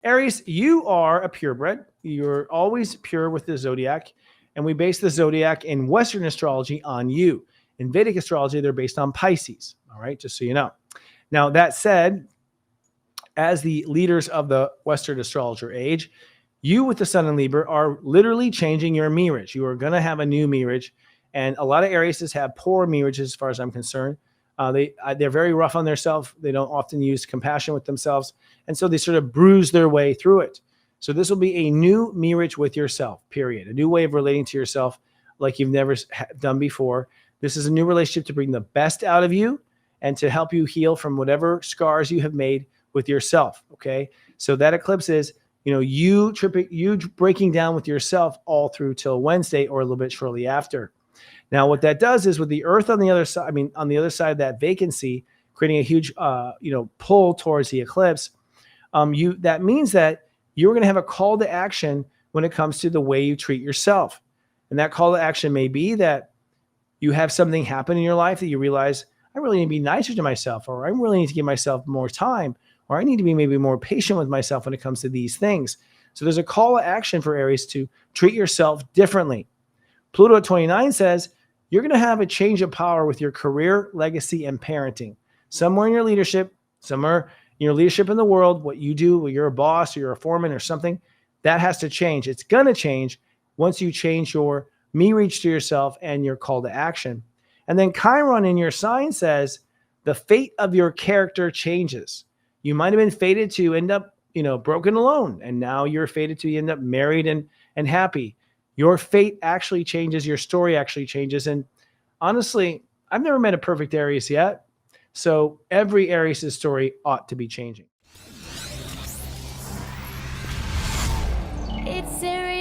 Aries, you are a purebred. You're always pure with the zodiac, and we base the zodiac in Western astrology on you. In Vedic astrology, they're based on Pisces. All right, just so you know. Now, that said, as the leaders of the Western astrologer age, you with the Sun in Libra are literally changing your mirage. You are going to have a new mirage, and a lot of Aries have poor mirages, as far as I'm concerned. They're very rough on themselves. They don't often use compassion with themselves, and so they sort of bruise their way through it. So this will be a new mirage with yourself. Period. A new way of relating to yourself like you've never done before. This is a new relationship to bring the best out of you and to help you heal from whatever scars you have made with yourself. Okay. So that eclipse is, you breaking down with yourself all through till Wednesday or a little bit shortly after. Now, what that does is with the Earth on the other side, on the other side of that vacancy, creating a huge, pull towards the eclipse. That means that you're going to have a call to action when it comes to the way you treat yourself. And that call to action may be that you have something happen in your life that you realize, I really need to be nicer to myself, or I really need to give myself more time, or I need to be maybe more patient with myself when it comes to these things. So there's a call to action for Aries to treat yourself differently. Pluto at 29 says you're going to have a change of power with your career, legacy, and parenting. Somewhere in your leadership, somewhere in your leadership in the world, what you do, whether you're a boss or you're a foreman or something, that has to change. It's going to change once you change your reach to yourself and your call to action. And then Chiron in your sign says the fate of your character changes. You might have been fated to end up, broken alone, and now you're fated to end up married and happy. Your fate actually changes. Your story actually changes. And honestly, I've never met a perfect Aries yet. So every Aries' story ought to be changing. It's Aries.